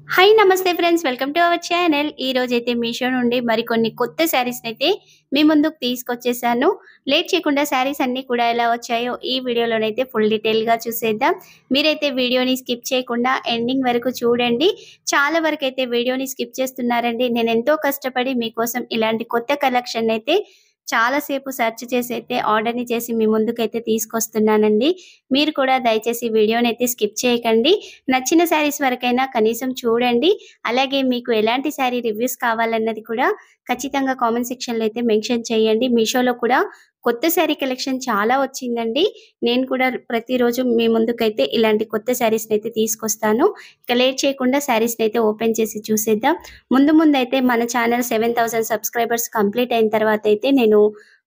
Hi నమస్తే friends welcome to our channel. ఈ రోజైతే మీషో నుండి మరికొన్ని కొత్త శారీస్‌ని అయితే మీ ముందుకు తీసుకొచ్చేసాను. లేట్ చేయకుండా శారీస్ అన్నీ కూడా ఎలా వచ్చాయో ఈ వీడియోలోనైతే ఫుల్ డీటెయిల్‌గా చూసేద్దాం. మీరైతే వీడియోని స్కిప్ చేయకుండా ఎండింగ్ వరకు చూడండి. చాలా వరకైతే వీడియోని స్కిప్ చేస్తున్నారండి. నేనెంతో కష్టపడి మీకోసం ఇలాంటి కొత్త కలెక్షన్ అయితే చాలా సేపు సెర్చ్ చేసి అయితే ఆర్డర్‌ని చేసి మీ ముందుకైతే తీసుకొస్తున్నానండి. మీరు కూడా దయచేసి వీడియోనైతే స్కిప్ చేయకండి. నచ్చిన శారీస్ వరకైనా కనీసం చూడండి. అలాగే మీకు ఎలాంటి శారీ రివ్యూస్ కావాలన్నది కూడా ఖచ్చితంగా కామెంట్ సెక్షన్‌లో అయితే మెన్షన్ చేయండి. మీషోలో కూడా కొత్త శారీ కలెక్షన్ చాలా వచ్చిందండి. నేను కూడా ప్రతిరోజు మీ ముందుకైతే ఇలాంటి కొత్త శారీస్‌నైతే తీసుకొస్తాను. ఇక లేట్ చేయకుండా శారీస్‌నైతే ఓపెన్ చేసి చూసేద్దాం. ముందైతే మన ఛానల్ 7000 సబ్స్క్రైబర్స్ కంప్లీట్ అయిన తర్వాత అయితే నేను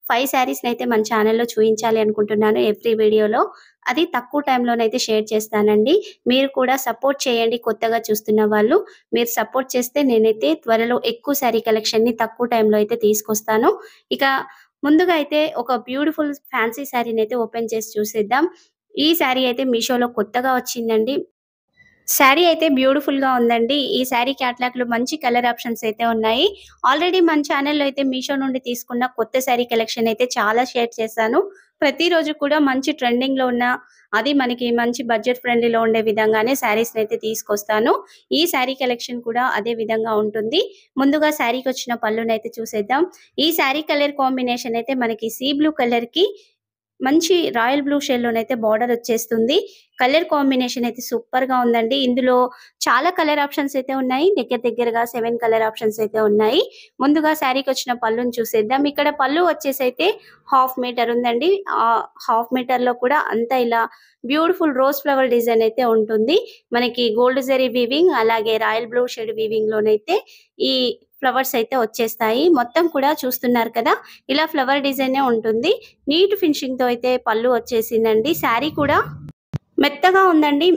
5 శారీస్‌నైతే మన ఛానల్‌లో చూయించాలి అనుకుంటున్నాను ఎవ్రీ వీడియోలో. అది తక్కువ టైంలోనైతే షేర్ చేస్తానండి. మీరు కూడా సపోర్ట్ చేయండి కొత్తగా చూస్తున్న వాళ్ళు. మీరు సపోర్ట్ చేస్తే నేనైతే త్వరలో ఎక్కువ శారీ కలెక్షన్‌ని తక్కువ టైంలో అయితే తీసుకొస్తాను. ఇక ముందుగా అయితే ఒక బ్యూటిఫుల్ ఫ్యాన్సీ శారీనైతే ఓపెన్ చేసి చూసేద్దాం. ఈ శారీ అయితే మీషోలో కొత్తగా వచ్చిందండి. శారీ అయితే బ్యూటిఫుల్‌గా ఉందండి. ఈ శారీ క్యాటలాగ్‌లో మంచి కలర్ ఆప్షన్స్ అయితే ఉన్నాయి. ఆల్రెడీ మన ఛానెల్‌లో అయితే మీషో నుండి తీసుకున్న కొత్త శారీ కలెక్షన్ అయితే చాలా షేర్ చేశాను. ప్రతిరోజు కూడా మంచి ట్రెండింగ్‌లో ఉన్న అది మనకి మంచి బడ్జెట్ ఫ్రెండ్లీలో ఉండే విధంగానే శారీస్‌నైతే తీసుకొస్తాను. ఈ శారీ కలెక్షన్ కూడా అదే విధంగా ఉంటుంది. ముందుగా శారీకొచ్చిన పళ్ళునైతే చూసేద్దాం. ఈ శారీ కలర్ కాంబినేషన్ అయితే మనకి సీ బ్లూ కలర్‌కి మంచి రాయల్ బ్లూ షేడ్‌లోనైతే బార్డర్ వచ్చేస్తుంది. కలర్ కాంబినేషన్ అయితే సూపర్‌గా ఉందండి. ఇందులో చాలా కలర్ ఆప్షన్స్ అయితే ఉన్నాయి. దగ్గరగా 7 కలర్ ఆప్షన్స్ అయితే ఉన్నాయి. ముందుగా శారీకొచ్చిన పళ్ళుని చూసేద్దాం. ఇక్కడ పళ్ళు వచ్చేసైతే హాఫ్ మీటర్ ఉందండి. హాఫ్ మీటర్‌లో కూడా అంతా ఇలా బ్యూటిఫుల్ రోజ్ ఫ్లవర్ డిజైన్ అయితే ఉంటుంది. మనకి గోల్డ్ జరీ వీవింగ్ అలాగే రాయల్ బ్లూ షేడ్ వీవింగ్‌లోనైతే ఈ ఫ్లవర్స్ అయితే వచ్చేస్తాయి. మొత్తం కూడా చూస్తున్నారు కదా! ఇలా ఫ్లవర్ డిజైనే ఉంటుంది. నీట్ ఫినిషింగ్‌తో అయితే పళ్ళు వచ్చేసిందండి. శారీ కూడా మెత్తగా ఉందండి.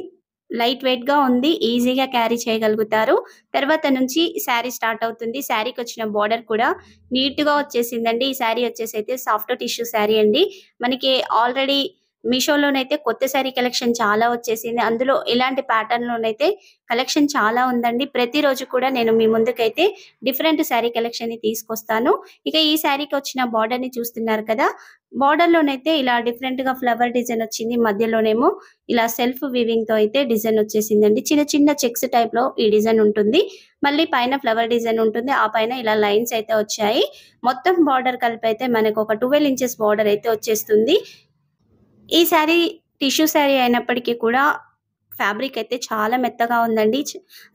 లైట్ వెయిట్‌గా ఉంది. ఈజీగా క్యారీ చేయగలుగుతారు. తర్వాత నుంచి శారీ స్టార్ట్ అవుతుంది. శారీకొచ్చిన బోర్డర్ కూడా నీట్‌గా వచ్చేసిందండి. ఈ శారీ వచ్చేసైతే సాఫ్ట్ టిష్యూ శారీ అండి. మనకి ఆల్రెడీ మీషోలోనైతే కొత్త శారీ కలెక్షన్ చాలా వచ్చేసింది. అందులో ఇలాంటి ప్యాటర్న్‌లోనైతే కలెక్షన్ చాలా ఉందండి. ప్రతిరోజు కూడా నేను మీ ముందుకైతే డిఫరెంట్ శారీ కలెక్షన్‌ని తీసుకొస్తాను. ఇక ఈ శారీకొచ్చిన బోర్డర్‌ని చూస్తున్నారు కదా! బోర్డర్‌లోనైతే ఇలా డిఫరెంట్‌గా ఫ్లవర్ డిజైన్ వచ్చింది. మధ్యలోనేమో ఇలా సెల్ఫ్ వీవింగ్‌తో అయితే డిజైన్ వచ్చేసిందండి. చిన్న చిన్న చెక్స్ టైప్‌లో ఈ డిజైన్ ఉంటుంది. మళ్ళీ పైన ఫ్లవర్ డిజైన్ ఉంటుంది. ఆ పైన ఇలా లైన్స్ అయితే వచ్చాయి. మొత్తం బోర్డర్ కలిపైతే మనకు ఒక 12 ఇంచెస్ బోర్డర్ అయితే వచ్చేస్తుంది. ఈ శారీ టిష్యూ శారీ అయినప్పటికీ కూడా ఫ్యాబ్రిక్ అయితే చాలా మెత్తగా ఉందండి.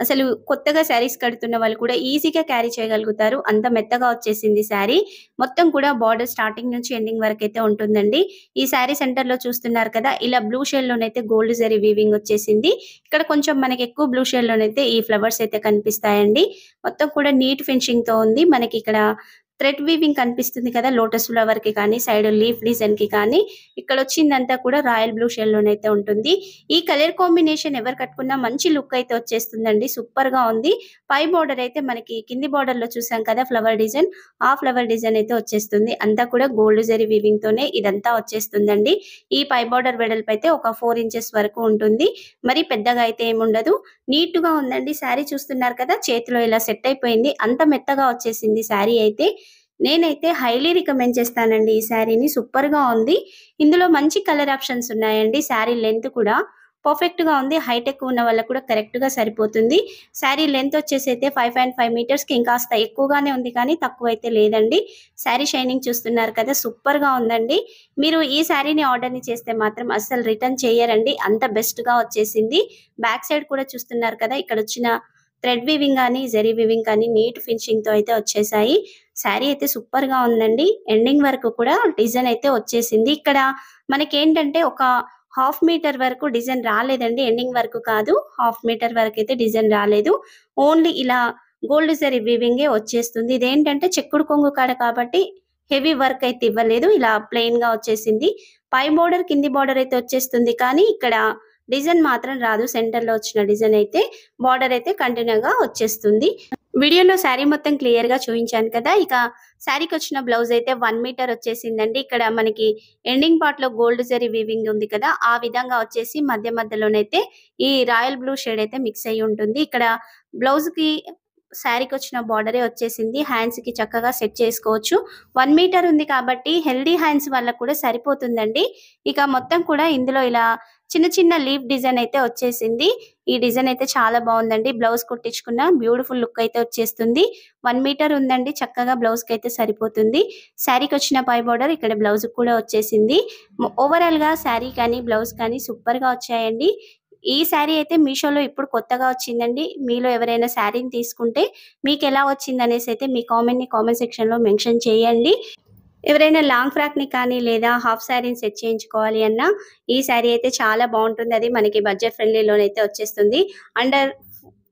అసలు కొత్తగా శారీస్ కడుతున్న వాళ్ళు కూడా ఈజీగా క్యారీ చేయగలుగుతారు. అంత మెత్తగా వచ్చేసింది శారీ. మొత్తం కూడా బోర్డర్ స్టార్టింగ్ నుంచి ఎండింగ్ వరకైతే ఉంటుందండి. ఈ శారీ సెంటర్‌లో చూస్తున్నారు కదా! ఇలా బ్లూ షేడ్‌లోనైతే గోల్డ్ జరీ వీవింగ్ వచ్చేసింది. ఇక్కడ కొంచెం మనకి ఎక్కువ బ్లూ షేడ్‌లోనైతే ఈ ఫ్లవర్స్ అయితే కనిపిస్తాయండి. మొత్తం కూడా నీట్ ఫినిషింగ్‌తో ఉంది. మనకి ఇక్కడ థ్రెడ్ వీవింగ్ కనిపిస్తుంది కదా! లోటస్ ఫ్లవర్‌కి కానీ, సైడ్ లీఫ్ డిజైన్‌కి కానీ, ఇక్కడొచ్చిందంతా కూడా రాయల్ బ్లూ షేడ్‌లోనైతే ఉంటుంది. ఈ కలర్ కాంబినేషన్ ఎవరు కట్టుకున్నా మంచి లుక్ అయితే వచ్చేస్తుందండి. సూపర్‌గా ఉంది. పై బోర్డర్ అయితే మనకి కింది బోర్డర్‌లో చూసాం కదా! Flower design. ఆ ఫ్లవర్ డిజైన్ అయితే వచ్చేస్తుంది. అంతా కూడా గోల్డ్ జరీ వీవింగ్‌తోనే ఇదంతా వచ్చేస్తుందండి. ఈ పై బోర్డర్ వెడల్పు అయితే ఒక 4 ఇంచెస్ వరకు ఉంటుంది. మరి పెద్దగా అయితే ఏముండదు. నీట్‌గా ఉందండి. శారీ చూస్తున్నారు కదా! చేతిలో ఇలా సెట్ అయిపోయింది. అంత మెత్తగా వచ్చేసింది శారీ అయితే. నేనైతే హైలీ రికమెండ్ చేస్తానండి ఈ శారీని. సూపర్‌గా ఉంది. ఇందులో మంచి కలర్ ఆప్షన్స్ ఉన్నాయండి. శారీ లెంత్ కూడా పర్ఫెక్ట్‌గా ఉంది. హైట్ ఎక్కువ ఉన్న వాళ్ళకి కూడా కరెక్ట్‌గా సరిపోతుంది. శారీ లెంత్ వచ్చేసైతే 5.5 మీటర్స్‌కి ఇంకాస్త ఎక్కువగానే ఉంది కానీ తక్కువైతే లేదండి. శారీ షైనింగ్ చూస్తున్నారు కదా! సూపర్‌గా ఉందండి. మీరు ఈ శారీని ఆర్డర్‌ని చేస్తే మాత్రం అస్సలు రిటర్న్ చెయ్యరండి. అంత బెస్ట్‌గా వచ్చేసింది. బ్యాక్ సైడ్ కూడా చూస్తున్నారు కదా! ఇక్కడొచ్చిన థ్రెడ్ వీవింగ్ గాని, జరీ వీవింగ్ కానీ నీట్ ఫినిషింగ్‌తో అయితే వచ్చేసాయి. శారీ అయితే సూపర్‌గా ఉందండి. ఎండింగ్ వరకు కూడా డిజైన్ అయితే వచ్చేసింది. ఇక్కడ మనకేంటంటే ఒక హాఫ్ మీటర్ వరకు డిజైన్ రాలేదండి. ఎండింగ్ వరకు కాదు. హాఫ్ మీటర్ వరకైతే డిజైన్ రాలేదు. ఓన్లీ ఇలా గోల్డ్ జరీ వీవింగే వచ్చేస్తుంది. ఇదేంటంటే చెక్కుడు కొంగు కాడ కాబట్టి హెవీ వర్క్ అయితే ఇవ్వలేదు. ఇలా ప్లెయిన్‌గా వచ్చేసింది. పై బోర్డర్, కింది బోర్డర్ అయితే వచ్చేస్తుంది కానీ ఇక్కడ డిజైన్ మాత్రం రాదు. సెంటర్‌లో వచ్చిన డిజైన్ అయితే బార్డర్ అయితే కంటిన్యూ‌గా వచ్చేస్తుంది. వీడియోలో శారీ మొత్తం క్లియర్‌గా చూయించాను కదా! ఇక శారీకొచ్చిన బ్లౌజ్ అయితే 1 మీటర్ వచ్చేసిందండి. ఇక్కడ మనకి ఎండింగ్ పార్ట్‌లో గోల్డ్ జరీ వీవింగ్ ఉంది కదా! ఆ విధంగా వచ్చేసి మధ్య మధ్యలోనైతే ఈ రాయల్ బ్లూ షేడ్ అయితే మిక్స్ అయ్యి ఉంటుంది. ఇక్కడ బ్లౌజ్‌కి శారీకొచ్చిన బార్డరే వచ్చేసింది. హ్యాండ్స్‌కి చక్కగా సెట్ చేసుకోవచ్చు. 1 మీటర్ ఉంది కాబట్టి హెల్తీ హ్యాండ్స్ వాళ్ళకి కూడా సరిపోతుందండి. ఇక మొత్తం కూడా ఇందులో ఇలా చిన్న చిన్న లీఫ్ డిజైన్ అయితే వచ్చేసింది. ఈ డిజైన్ అయితే చాలా బావుందండి. బ్లౌజ్ కుట్టించుకున్న బ్యూటిఫుల్ లుక్ అయితే వచ్చేస్తుంది. 1 మీటర్ ఉందండి. చక్కగా బ్లౌజ్‌కైతే సరిపోతుంది. శారీకొచ్చిన పై బోర్డర్ ఇక్కడ బ్లౌజ్‌కి కూడా వచ్చేసింది. ఓవరాల్‌గా శారీ కానీ, బ్లౌజ్ కానీ సూపర్‌గా వచ్చాయండి. ఈ శారీ అయితే మీషోలో ఇప్పుడు కొత్తగా వచ్చిందండి. మీలో ఎవరైనా శారీని తీసుకుంటే మీకెలా వచ్చిందనేసి అయితే మీ కామెంట్ సెక్షన్‌లో మెన్షన్ చేయండి. ఎవరైనా లాంగ్ ఫ్రాక్‌ని కానీ లేదా హాఫ్ శారీని సెట్ చేయించుకోవాలి అన్నా ఈ శారీ అయితే చాలా బావుంటుంది. అది మనకి బడ్జెట్ ఫ్రెండ్లీలోనైతే వచ్చేస్తుంది. అండర్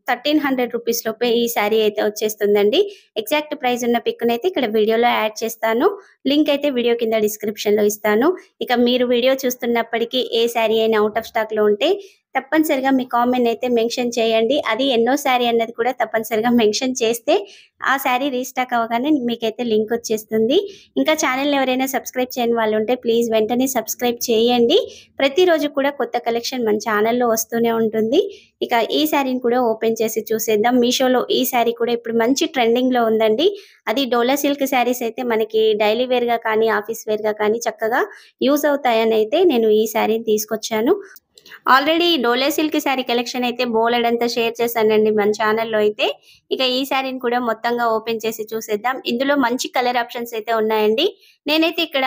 1300 రూపీస్ లోపే ఈ శారీ అయితే వచ్చేస్తుందండి. ఎగ్జాక్ట్ ప్రైస్ ఉన్న పిక్‌నైతే ఇక్కడ వీడియోలో యాడ్ చేస్తాను. లింక్ అయితే వీడియో కింద డిస్క్రిప్షన్‌లో ఇస్తాను. ఇక మీరు వీడియో చూస్తున్నప్పటికీ ఏ శారీ అయినా ఔట్ ఆఫ్ స్టాక్‌లో ఉంటే తప్పనిసరిగా మీ కామెంట్ అయితే మెన్షన్ చేయండి. అది ఎన్నో శారీ అన్నది కూడా తప్పనిసరిగా మెన్షన్ చేస్తే ఆ శారీ రీస్టాక్ అవ్వగానే మీకైతే లింక్ వచ్చేస్తుంది. ఇంకా ఛానెల్‌ని ఎవరైనా సబ్స్క్రైబ్ చేయని వాళ్ళు ఉంటే ప్లీజ్ వెంటనే సబ్స్క్రైబ్ చేయండి. ప్రతిరోజు కూడా కొత్త కలెక్షన్ మన ఛానెల్‌లో వస్తూనే ఉంటుంది. ఇక ఈ శారీని కూడా ఓపెన్ చేసి చూసేద్దాం. మీషోలో ఈ శారీ కూడా ఇప్పుడు మంచి ట్రెండింగ్‌లో ఉందండి. అది డోలా సిల్క్ శారీస్ అయితే మనకి డైలీ వేర్‌గా కానీ, ఆఫీస్ వేర్‌గా కానీ చక్కగా యూజ్ అవుతాయని అయితే నేను ఈ శారీని తీసుకొచ్చాను. ఆల్రెడీ డోలా సిల్క్ శారీ కలెక్షన్ అయితే బోలెడంతా షేర్ చేశానండి మన ఛానెల్‌లో అయితే. ఇక ఈ శారీని కూడా మొత్తంగా ఓపెన్ చేసి చూసేద్దాం. ఇందులో మంచి కలర్ ఆప్షన్స్ అయితే ఉన్నాయండి. నేనైతే ఇక్కడ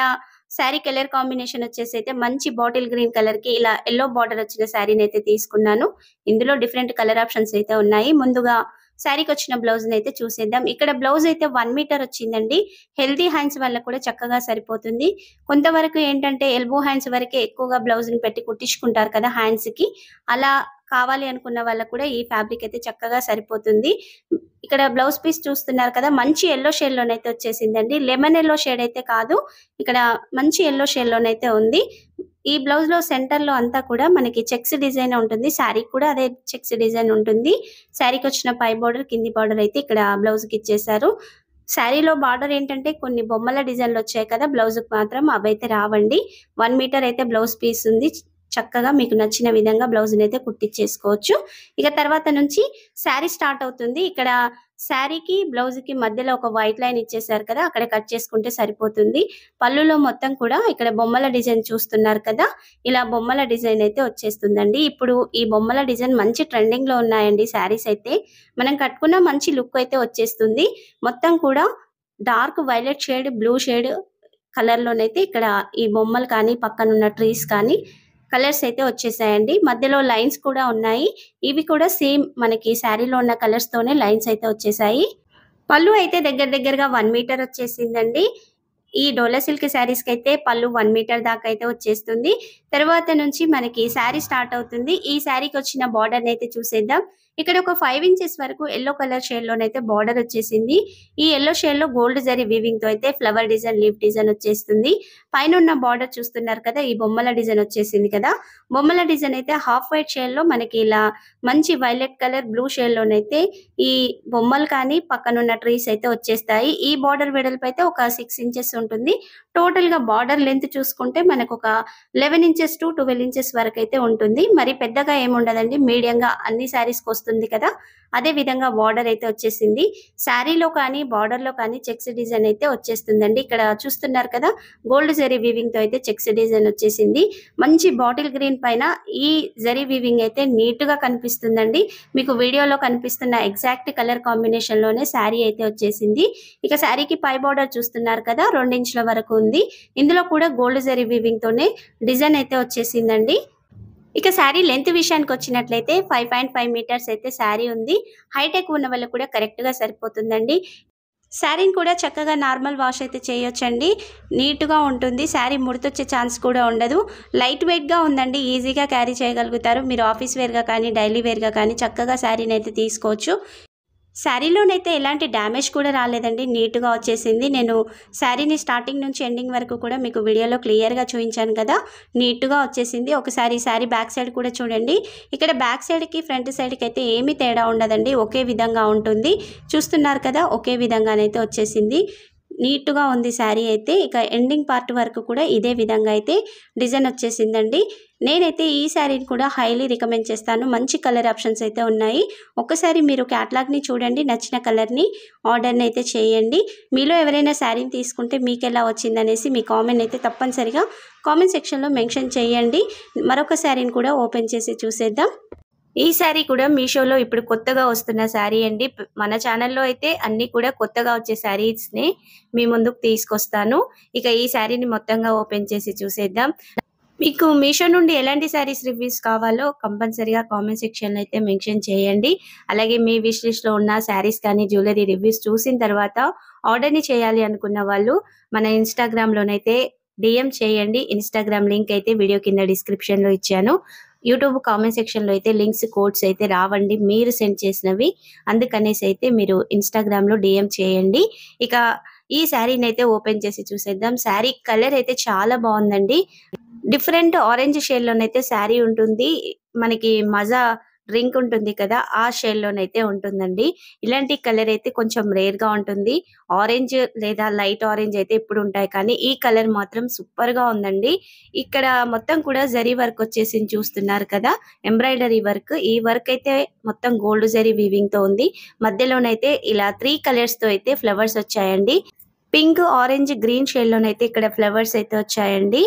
శారీ కలర్ కాంబినేషన్ వచ్చేసి అయితే మంచి బాటిల్ గ్రీన్ కలర్‌కి ఇలా యెల్లో బార్డర్ వచ్చిన శారీని అయితే తీసుకున్నాను. ఇందులో డిఫరెంట్ కలర్ ఆప్షన్స్ అయితే ఉన్నాయి. ముందుగా శారీకొచ్చిన బ్లౌజ్‌ని అయితే చూసేద్దాం. ఇక్కడ బ్లౌజ్ అయితే 1 మీటర్ వచ్చిందండి. హెల్తీ హ్యాండ్స్ వాళ్ళకి కూడా చక్కగా సరిపోతుంది. కొంతవరకు ఏంటంటే ఎల్బో హ్యాండ్స్ వరకే ఎక్కువగా బ్లౌజ్‌ని పెట్టి కుట్టించుకుంటారు కదా హ్యాండ్స్‌కి. అలా కావాలి అనుకున్న వాళ్ళకి కూడా ఈ ఫ్యాబ్రిక్ అయితే చక్కగా సరిపోతుంది. ఇక్కడ బ్లౌజ్ పీస్ చూస్తున్నారు కదా! మంచి యెల్లో షేడ్‌లోనైతే వచ్చేసిందండి. లెమన్ యెల్లో షేడ్ అయితే కాదు. ఇక్కడ మంచి యెల్లో షేడ్‌లోనైతే ఉంది. ఈ బ్లౌజ్‌లో సెంటర్‌లో అంతా కూడా మనకి చెక్స్ డిజైన్ ఉంటుంది. శారీకి కూడా అదే చెక్స్ డిజైన్ ఉంటుంది. శారీకొచ్చిన పై బోర్డర్, కింది బోర్డర్ అయితే ఇక్కడ బ్లౌజ్‌కి ఇచ్చేశారు. శారీలో బార్డర్ ఏంటంటే కొన్ని బొమ్మల డిజైన్‌లు వచ్చాయి కదా! బ్లౌజ్‌కి మాత్రం అవైతే రావండి. 1 మీటర్ అయితే బ్లౌజ్ పీస్ ఉంది. చక్కగా మీకు నచ్చిన విధంగా బ్లౌజ్‌నైతే కుట్టించేసుకోవచ్చు. ఇక తర్వాత నుంచి శారీ స్టార్ట్ అవుతుంది. ఇక్కడ శారీకి, బ్లౌజ్‌కి మధ్యలో ఒక వైట్ లైన్ ఇచ్చేసారు కదా! అక్కడ కట్ చేసుకుంటే సరిపోతుంది. పళ్ళులో మొత్తం కూడా ఇక్కడ బొమ్మల డిజైన్ చూస్తున్నారు కదా! ఇలా బొమ్మల డిజైన్ అయితే వచ్చేస్తుందండి. ఇప్పుడు ఈ బొమ్మల డిజైన్ మంచి ట్రెండింగ్‌లో ఉన్నాయండి శారీస్ అయితే. మనం కట్టుకున్న మంచి లుక్ అయితే వచ్చేస్తుంది. మొత్తం కూడా dark violet shade, blue shade కలర్‌లోనైతే ఇక్కడ ఈ బొమ్మలు కానీ, పక్కనున్న ట్రీస్ కానీ కలర్స్ అయితే వచ్చేసాయండి. మధ్యలో లైన్స్ కూడా ఉన్నాయి. ఇవి కూడా సేమ్ మనకి శారీలో ఉన్న కలర్స్‌తోనే లైన్స్ అయితే వచ్చేసాయి. పళ్ళు అయితే దగ్గరగా 1 మీటర్ వచ్చేసిందండి. ఈ డోలా సిల్క్ శారీస్‌కైతే పళ్ళు 1 మీటర్ దాకా అయితే వచ్చేస్తుంది. తర్వాత నుంచి మనకి శారీ స్టార్ట్ అవుతుంది. ఈ శారీకొచ్చిన బార్డర్‌నైతే చూసేద్దాం. ఇక్కడ ఒక 5 ఇంచెస్ వరకు యెల్లో కలర్ షేడ్‌లోనైతే బార్డర్ వచ్చేసింది. ఈ యెల్లో షేడ్‌లో గోల్డ్ జరీ వీవింగ్‌తో అయితే ఫ్లవర్ డిజైన్, లీఫ్ డిజైన్ వచ్చేస్తుంది. పైనున్న బార్డర్ చూస్తున్నారు కదా! ఈ బొమ్మల డిజైన్ వచ్చేసింది కదా! బొమ్మల డిజైన్ అయితే హాఫ్ వైట్ షేడ్‌లో మనకి ఇలా మంచి వైలెట్ కలర్, బ్లూ షేడ్‌లోనైతే ఈ బొమ్మలు కానీ, పక్కనున్న ట్రీస్ అయితే వచ్చేస్తాయి. ఈ బార్డర్ వెడల్పు అయితే ఒక 6 ఇంచెస్ ఉంటుంది. టోటల్‌గా బార్డర్ లెంత్ చూసుకుంటే మనకొక 11 ఇంచెస్ టు 12 ఇంచెస్ వరకైతే ఉంటుంది. మరి పెద్దగా ఏముండదండి. మీడియంగా అన్ని శారీస్‌కి వస్తుంది కదా! అదే విధంగా బార్డర్ అయితే వచ్చేసింది. శారీలో కానీ, బార్డర్‌లో కానీ చెక్స్ డిజైన్ అయితే వచ్చేస్తుందండి. ఇక్కడ చూస్తున్నారు కదా! గోల్డ్ జరీ వీవింగ్‌తో అయితే చెక్స్ డిజైన్ వచ్చేసింది. మంచి బాటిల్ గ్రీన్ పైన ఈ జరీ వీవింగ్ అయితే నీట్‌గా కనిపిస్తుందండి. మీకు వీడియోలో కనిపిస్తున్న ఎగ్జాక్ట్ కలర్ కాంబినేషన్‌లోనే శారీ అయితే వచ్చేసింది. ఇక శారీకి పై బార్డర్ చూస్తున్నారు కదా! 2 ఇంచుల వరకు ఉంది. ఇందులో కూడా గోల్డ్ జరీ వీవింగ్‌తోనే డిజైన్ అయితే వచ్చేసిందండి. ఇక శారీ లెంత్ విషయానికొచ్చినట్లయితే 5.5 మీటర్స్ అయితే శారీ ఉంది. హైట్ ఎక్కువ ఉన్న వాళ్ళకి కూడా కరెక్ట్‌గా సరిపోతుందండి. శారీని కూడా చక్కగా నార్మల్ వాష్ అయితే చేయొచ్చండి. నీట్‌గా ఉంటుంది. శారీ ముడతొచ్చే ఛాన్స్ కూడా ఉండదు. లైట్ వెయిట్‌గా ఉందండి. ఈజీగా క్యారీ చేయగలుగుతారు. మీరు ఆఫీస్ వేర్‌గా కానీ, డైలీ వేర్‌గా కానీ చక్కగా శారీనైతే తీసుకోవచ్చు. శారీలోనైతే ఎలాంటి డ్యామేజ్ కూడా రాలేదండి. నీట్‌గా వచ్చేసింది. నేను శారీని స్టార్టింగ్ నుంచి ఎండింగ్ వరకు కూడా మీకు వీడియోలో క్లియర్‌గా చూయించాను కదా! నీట్‌గా వచ్చేసింది. ఒకసారి శారీ బ్యాక్ సైడ్ కూడా చూడండి. ఇక్కడ బ్యాక్ సైడ్‌కి, ఫ్రంట్ సైడ్‌కి అయితే ఏమీ తేడా ఉండదండి. ఒకే విధంగా ఉంటుంది. చూస్తున్నారు కదా! ఒకే విధంగానైతే వచ్చేసింది. నీట్‌గా ఉంది శారీ అయితే. ఇక ఎండింగ్ పార్ట్ వరకు కూడా ఇదే విధంగా అయితే డిజైన్ వచ్చేసిందండి. నేనైతే ఈ శారీని కూడా హైలీ రికమెండ్ చేస్తాను. మంచి కలర్ ఆప్షన్స్ అయితే ఉన్నాయి. ఒక్కసారి మీరు క్యాటలాగ్‌ని చూడండి. నచ్చిన కలర్‌ని ఆర్డర్‌ని అయితే చేయండి. మీలో ఎవరైనా శారీని తీసుకుంటే మీకెలా వచ్చిందనేసి మీ కామెంట్ అయితే తప్పనిసరిగా కామెంట్ సెక్షన్‌లో మెన్షన్ చేయండి. మరొక శారీని కూడా ఓపెన్ చేసి చూసేద్దాం. ఈ శారీ కూడా మీషోలో ఇప్పుడు కొత్తగా వస్తున్న శారీ అండి. మన ఛానల్‌లో అయితే అన్నీ కూడా కొత్తగా వచ్చే శారీస్‌ని మీ ముందుకు తీసుకొస్తాను. ఇక ఈ శారీని మొత్తంగా ఓపెన్ చేసి చూసేద్దాం. మీకు మీషో నుండి ఎలాంటి శారీస్ రివ్యూస్ కావాలో కంపల్సరీగా కామెంట్ సెక్షన్‌లో అయితే మెన్షన్ చేయండి. అలాగే మీ విష్ లిస్ట్‌లో ఉన్న శారీస్ కానీ, జ్యువెలరీ రివ్యూస్ చూసిన తర్వాత ఆర్డర్‌ని చేయాలి అనుకున్న వాళ్ళు మన ఇన్‌స్టాగ్రామ్‌లోనైతే డీఎం చేయండి. ఇన్‌స్టాగ్రామ్ లింక్ అయితే వీడియో కింద డిస్క్రిప్షన్‌లో ఇచ్చాను. యూట్యూబ్ కామెంట్ సెక్షన్‌లో అయితే లింక్స్, కోడ్స్ అయితే రావండి మీరు సెండ్ చేసినవి. అందుకనేసి అయితే మీరు ఇన్‌స్టాగ్రామ్‌లో డీఎం చేయండి. ఇక ఈ శారీనైతే ఓపెన్ చేసి చూసేద్దాం. శారీ కలర్ అయితే చాలా బావుందండి. డిఫరెంట్ ఆరెంజ్ షేడ్‌లోనైతే శారీ ఉంటుంది. మనకి మజా డ్రింక్ ఉంటుంది కదా! ఆ షేడ్‌లోనైతే ఉంటుందండి. ఇలాంటి కలర్ అయితే కొంచెం రేర్‌గా ఉంటుంది. ఆరెంజ్ లేదా లైట్ ఆరెంజ్ అయితే ఎప్పుడు ఉంటాయి కానీ ఈ కలర్ మాత్రం సూపర్‌గా ఉందండి. ఇక్కడ మొత్తం కూడా జరీ వర్క్ వచ్చేసింది చూస్తున్నారు కదా! Embroidery work. ఈ వర్క్ అయితే మొత్తం గోల్డ్ జరీ వీవింగ్‌తో ఉంది. మధ్యలోనైతే ఇలా 3 కలర్స్‌తో అయితే ఫ్లవర్స్ వచ్చాయండి. పింక్, ఆరెంజ్, గ్రీన్ షేడ్‌లోనైతే ఇక్కడ ఫ్లవర్స్ అయితే వచ్చాయండి.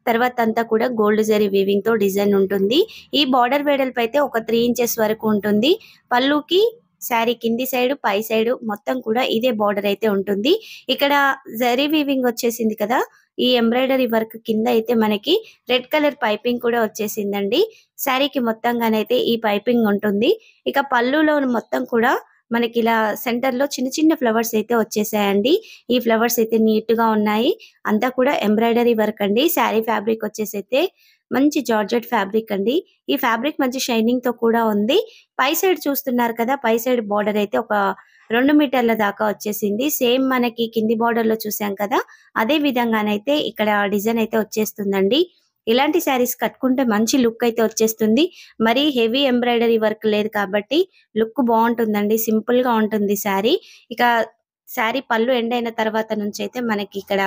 తర్వాత అంతా కూడా గోల్డ్ జరీ వీవింగ్‌తో డిజైన్ ఉంటుంది. ఈ బార్డర్ వెడల్పు అయితే ఒక 3 ఇంచెస్ వరకు ఉంటుంది. పళ్ళుకి శారీ కింది సైడ్, పై సైడ్ మొత్తం కూడా ఇదే బార్డర్ అయితే ఉంటుంది. ఇక్కడ జరీ వీవింగ్ వచ్చేసింది కదా! ఈ ఎంబ్రాయిడరీ వర్క్ కింద అయితే మనకి రెడ్ కలర్ పైపింగ్ కూడా వచ్చేసిందండి. శారీకి మొత్తంగానైతే ఈ పైపింగ్ ఉంటుంది. ఇక పళ్ళులో మొత్తం కూడా మనకిలా సెంటర్‌లో చిన్న చిన్న ఫ్లవర్స్ అయితే వచ్చేసాయండి. ఈ ఫ్లవర్స్ అయితే నీట్‌గా ఉన్నాయి. అంతా కూడా ఎంబ్రాయిడరీ వర్క్ అండి. శారీ ఫ్యాబ్రిక్ వచ్చేసైతే మంచి జార్జెట్ ఫ్యాబ్రిక్ అండి. ఈ ఫ్యాబ్రిక్ మంచి షైనింగ్‌తో కూడా ఉంది. పై సైడ్ చూస్తున్నారు కదా! పై సైడ్ బార్డర్ అయితే ఒక 2 మీటర్ల దాకా వచ్చేసింది. సేమ్ మనకి కింది బార్డర్‌లో చూసాం కదా! అదే విధంగానైతే ఇక్కడ డిజైన్ అయితే వచ్చేస్తుందండి. ఇలాంటి శారీస్ కట్టుకుంటే మంచి లుక్ అయితే వచ్చేస్తుంది. మరీ హెవీ ఎంబ్రాయిడరీ వర్క్ లేదు కాబట్టి లుక్ బావుంటుందండి. సింపుల్‌గా ఉంటుంది శారీ. ఇక శారీ పళ్ళు ఎండ్ అయిన తర్వాత నుంచైతే మనకి ఇక్కడ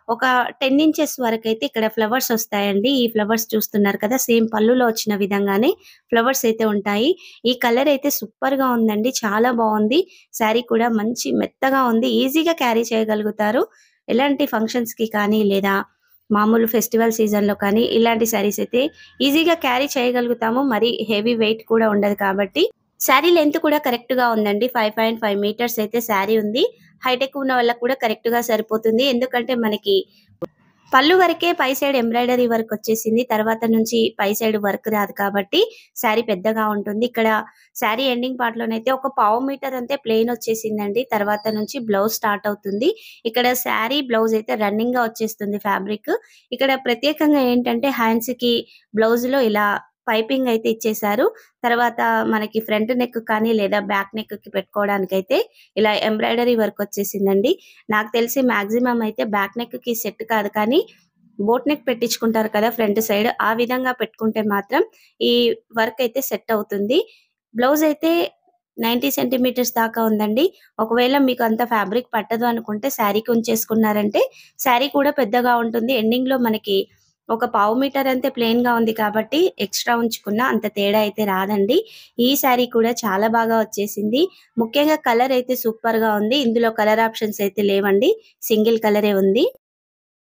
ఒక 10 ఇంచెస్ వరకైతే ఇక్కడ ఫ్లవర్స్ వస్తాయండి. ఈ ఫ్లవర్స్ చూస్తున్నారు కదా! సేమ్ పళ్ళులో వచ్చిన విధంగానే ఫ్లవర్స్ అయితే ఉంటాయి. ఈ కలర్ అయితే సూపర్‌గా ఉందండి. చాలా బావుంది. శారీ కూడా మంచి మెత్తగా ఉంది. ఈజీగా క్యారీ చేయగలుగుతారు. ఎలాంటి ఫంక్షన్స్‌కి కానీ లేదా మామూలు ఫెస్టివల్ సీజన్‌లో కానీ ఇలాంటి శారీస్ అయితే ఈజీగా క్యారీ చేయగలుగుతాము. మరి హెవీ వెయిట్ కూడా ఉండదు కాబట్టి. శారీ లెంత్ కూడా కరెక్ట్‌గా ఉందండి. 5.5 మీటర్స్ అయితే శారీ ఉంది. హైట్ ఎక్కువ ఉన్న వాళ్ళకి కూడా కరెక్ట్‌గా సరిపోతుంది. ఎందుకంటే మనకి పళ్ళు వరకే పై సైడ్ ఎంబ్రాయిడరీ వర్క్ వచ్చేసింది. తర్వాత నుంచి పై సైడ్ వర్క్ రాదు కాబట్టి శారీ పెద్దగా ఉంటుంది. ఇక్కడ శారీ ఎండింగ్ పార్ట్‌లోనైతే ఒక పావు మీటర్ అంతే ప్లెయిన్ వచ్చేసిందండి. తర్వాత నుంచి బ్లౌజ్ స్టార్ట్ అవుతుంది. ఇక్కడ శారీ బ్లౌజ్ అయితే రన్నింగ్‌గా వచ్చేస్తుంది ఫ్యాబ్రిక్. ఇక్కడ ప్రత్యేకంగా ఏంటంటే హ్యాండ్స్‌కి బ్లౌజ్‌లో ఇలా పైపింగ్ అయితే ఇచ్చేశారు. తర్వాత మనకి ఫ్రంట్ నెక్ కానీ లేదా బ్యాక్ నెక్‌కి పెట్టుకోవడానికైతే ఇలా ఎంబ్రాయిడరీ వర్క్ వచ్చేసిందండి. నాకు తెలిసి మాక్సిమం అయితే బ్యాక్ నెక్‌కి సెట్ కాదు కానీ బోట్ నెక్ పెట్టించుకుంటారు కదా ఫ్రంట్ సైడ్. ఆ విధంగా పెట్టుకుంటే మాత్రం ఈ వర్క్ అయితే సెట్ అవుతుంది. బ్లౌజ్ అయితే 90 సెంటీమీటర్స్ దాకా ఉందండి. ఒకవేళ మీకు అంత ఫ్యాబ్రిక్ పట్టదు అనుకుంటే శారీకి ఉంచేసుకున్నారంటే శారీ కూడా పెద్దగా ఉంటుంది. ఎండింగ్‌లో మనకి ఒక పావు మీటర్ అంతే ప్లెయిన్‌గా ఉంది కాబట్టి ఎక్స్‌ట్రా ఉంచుకున్నా అంత తేడా అయితే రాదండి. ఈ శారీ కూడా చాలా బాగా వచ్చేసింది. ముఖ్యంగా కలర్ అయితే సూపర్‌గా ఉంది. ఇందులో కలర్ ఆప్షన్స్ అయితే లేవండి. సింగిల్ కలరే ఉంది.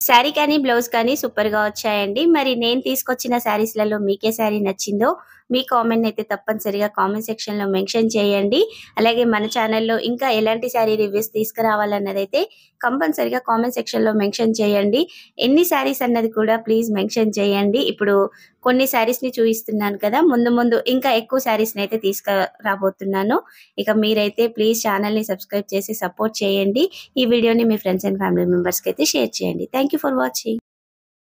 శారీ కానీ, బ్లౌజ్ కానీ సూపర్‌గా వచ్చాయండి. మరి నేను తీసుకొచ్చిన శారీస్‌లలో మీకే శారీ నచ్చిందో మీ కామెంట్‌నైతే తప్పనిసరిగా కామెంట్ సెక్షన్‌లో మెన్షన్ చేయండి. అలాగే మన ఛానెల్‌లో ఇంకా ఎలాంటి శారీ రివ్యూస్ తీసుకురావాలన్నదైతే కంపల్సరిగా కామెంట్ సెక్షన్‌లో మెన్షన్ చేయండి. ఎన్ని శారీస్ అన్నది కూడా ప్లీజ్ మెన్షన్ చేయండి. ఇప్పుడు కొన్ని శారీస్‌ని చూయిస్తున్నాను కదా! ముందు ముందు ఇంకా ఎక్కువ శారీస్‌నైతే తీసుకురాబోతున్నాను. ఇక మీరైతే ప్లీజ్ ఛానెల్‌ని సబ్స్క్రైబ్ చేసి సపోర్ట్ చేయండి. ఈ వీడియోని మీ ఫ్రెండ్స్ అండ్ ఫ్యామిలీ మెంబర్స్‌కి అయితే షేర్ చేయండి. Thank you for watching.